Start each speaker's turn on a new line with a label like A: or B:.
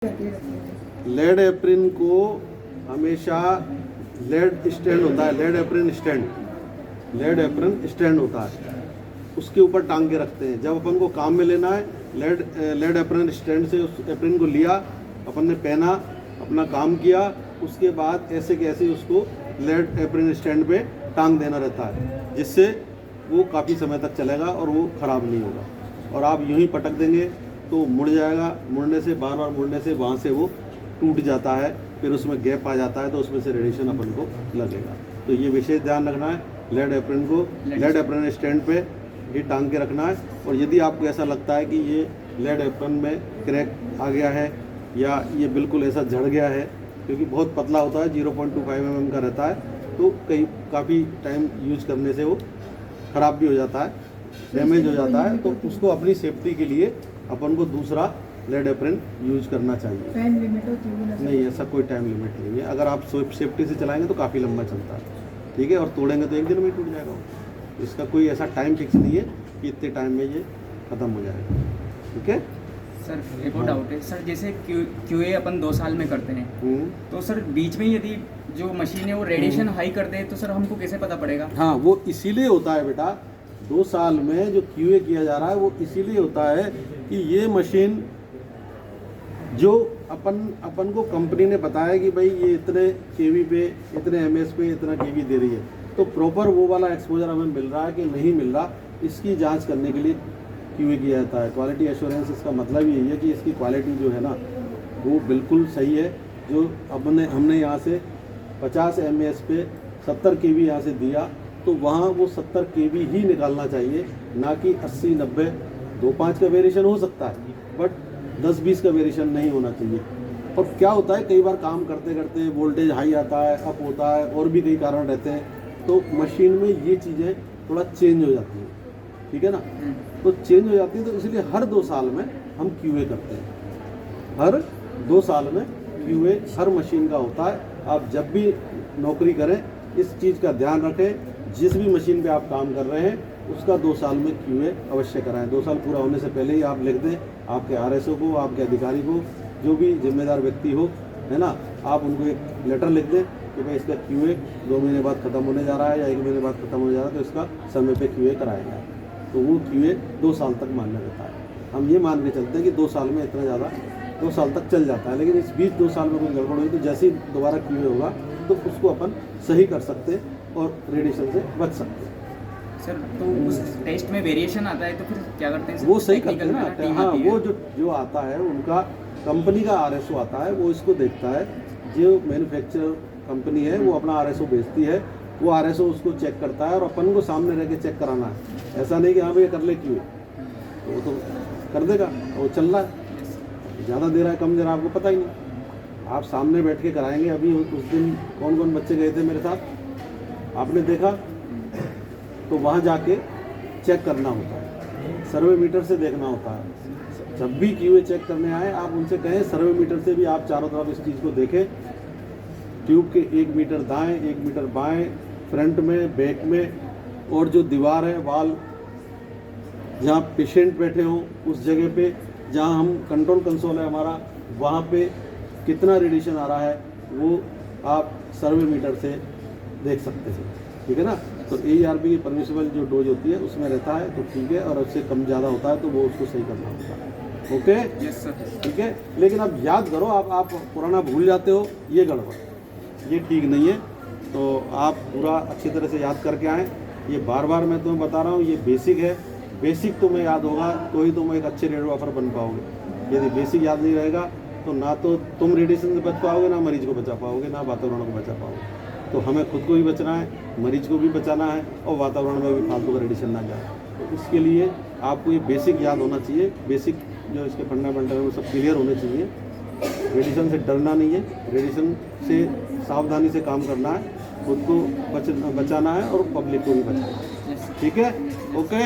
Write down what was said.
A: Lead apron को हमेशा lead stand होता है, लेड एप्रिन स्टैंड होता है, उसके ऊपर टांग के रखते हैं। जब अपन को काम में लेना है, लेड एप्रिन स्टैंड से उस एप्रिन को लिया, अपन ने पहना, अपना काम किया, उसके बाद ऐसे के ऐसे उसको लेड एप्रिन स्टैंड पे टांग देना रहता है, जिससे वो काफ़ी समय तक चलेगा और वो ख़राब नहीं होगा। और आप यूं ही पटक देंगे तो मुड़ जाएगा, मुड़ने से बार बार मुड़ने से वहाँ से वो टूट जाता है, फिर उसमें गैप आ जाता है, तो उसमें से रेडिएशन अपन को लगेगा। तो ये विशेष ध्यान रखना है, लेड एप्रिन स्टैंड पे ही टांग के रखना है। और यदि आपको ऐसा लगता है कि ये लेड एप्रिन में क्रैक आ गया है या ये बिल्कुल ऐसा झड़ गया है, क्योंकि बहुत पतला होता है, 0.25 mm का रहता है, तो काफ़ी टाइम यूज करने से वो ख़राब भी हो जाता है, डैमेज हो जाता है। तो उसको अपनी सेफ्टी के लिए अपन को दूसरा लेड एप्रिन यूज करना चाहिए।
B: टाइम लिमिट होती है?
A: नहीं, ऐसा कोई टाइम लिमिट नहीं है। अगर आप सेफ्टी से चलाएंगे तो काफ़ी लंबा चलता है, ठीक है, और तोड़ेंगे तो एक दिन में ही टूट जाएगा। इसका कोई ऐसा टाइम फिक्स नहीं है कि इतने टाइम में ये ख़त्म हो जाएगा, ठीक है।
C: सर एक और डाउट है सर, जैसे QA अपन 2 साल में करते हैं, तो सर बीच में यदि जो मशीन है वो रेडिएशन हाई कर दे तो सर हमको कैसे पता पड़ेगा?
A: हाँ, वो इसीलिए होता है बेटा, 2 साल में जो QA किया जा रहा है वो इसीलिए होता है कि ये मशीन जो अपन को कंपनी ने बताया कि भाई ये इतने KV पे, इतने MS पे, इतना KV दे रही है, तो प्रॉपर वो वाला एक्सपोजर हमें मिल रहा है कि नहीं मिल रहा, इसकी जांच करने के लिए QA किया जाता है। क्वालिटी एश्योरेंस, इसका मतलब यही है कि इसकी क्वालिटी जो है ना वो बिल्कुल सही है। जो हमने यहाँ से 50 MS पे 70 KV यहाँ से दिया, तो वहाँ वो 70 KV ही निकालना चाहिए, ना कि 80, 90, 2-5 का वेरिएशन हो सकता है, बट 10-20 का वेरिएशन नहीं होना चाहिए। और क्या होता है, कई बार काम करते करते वोल्टेज हाई आता है, अप होता है, और भी कई कारण रहते हैं, तो मशीन में ये चीज़ें थोड़ा चेंज हो जाती हैं, ठीक है ना। तो चेंज हो जाती है, तो इसलिए हर 2 साल में हम QA करते हैं। हर 2 साल में QA हर मशीन का होता है। आप जब भी नौकरी करें इस चीज़ का ध्यान रखें, जिस भी मशीन पे आप काम कर रहे हैं उसका 2 साल में QA अवश्य कराएं। 2 साल पूरा होने से पहले ही आप लिख दें आपके RSO को, आपके अधिकारी को, जो भी जिम्मेदार व्यक्ति हो, है ना, आप उनको एक लेटर लिख दें कि भाई इसका QA 2 महीने बाद ख़त्म होने जा रहा है या 1 महीने बाद ख़त्म होने जा रहा है, तो इसका समय पे QA कराया जाए। तो वो QA 2 साल तक मान्य रहता है। हम ये मान के चलते हैं कि 2 साल में इतना ज़्यादा 2 साल तक चल जाता है, लेकिन इस बीच 2 साल में कोई गड़बड़ हुई तो जैसे ही दोबारा QA होगा तो उसको अपन सही कर सकते हैं और रेडिएशन से बच सकते हैं।
C: सर तो उस टेस्ट में वेरिएशन आता है तो फिर क्या करते हैं?
A: वो सही करते हैं ना। हाँ, वो जो आता है उनका कंपनी का RSO आता है, वो इसको देखता है। जो मैन्युफैक्चरर कंपनी है वो अपना RSO भेजती है, वो RSO उसको चेक करता है और अपन को सामने रह के चेक कराना है। ऐसा नहीं कि हाँ भैया कर ले QA, तो वो तो कर देगा, वो चल रहा है, ज़्यादा दे रहा है कम दे रहा है आपको पता ही नहीं। आप सामने बैठ के कराएंगे। अभी उस दिन कौन कौन बच्चे गए थे मेरे साथ, आपने देखा, तो वहाँ जाके चेक करना होता है, सर्वे मीटर से देखना होता है। जब भी QA चेक करने आए आप उनसे कहें सर्वे मीटर से भी आप चारों तरफ इस चीज़ को देखें। ट्यूब के 1 मीटर दाएं, 1 मीटर बाएं, फ्रंट में, बैक में, और जो दीवार है, वाल, जहाँ पेशेंट बैठे हों उस जगह पे, जहाँ हम कंट्रोल कंसोल है हमारा, वहाँ पे कितना रेडिएशन आ रहा है वो आप सर्वे मीटर से देख सकते हैं, ठीक है ना। तो AERB की परमिसिबल जो डोज होती है उसमें रहता है तो ठीक है, और उससे कम ज़्यादा होता है तो वो उसको सही करना होता है। ओके,
C: यस सर,
A: ठीक है। लेकिन अब याद करो, आप पुराना भूल जाते हो, ये गड़बड़, ये ठीक नहीं है। तो आप पूरा अच्छी तरह से याद करके आएँ। ये बार बार मैं तुम्हें बता रहा हूँ, ये बेसिक है। बेसिक तुम्हें याद होगा तो ही तुम एक अच्छे रेडियोग्राफर बन पाओगे। यदि बेसिक याद नहीं रहेगा तो ना तो तुम रेडिएशन से बच पाओगे, ना मरीज को बचा पाओगे, ना वातावरण को बचा पाओगे। तो हमें खुद को भी बचना है, मरीज को भी बचाना है, और वातावरण में भी फालतू का रेडिएशन ना जाए। तो इसके लिए आपको ये बेसिक याद होना चाहिए। बेसिक जो इसके फंडामेंटल है वो सब क्लियर होने चाहिए। रेडिएशन से डरना नहीं है, रेडिएशन से सावधानी से काम करना है, खुद को बचाना है और पब्लिक को भी बचाना है, ठीक है। ओके,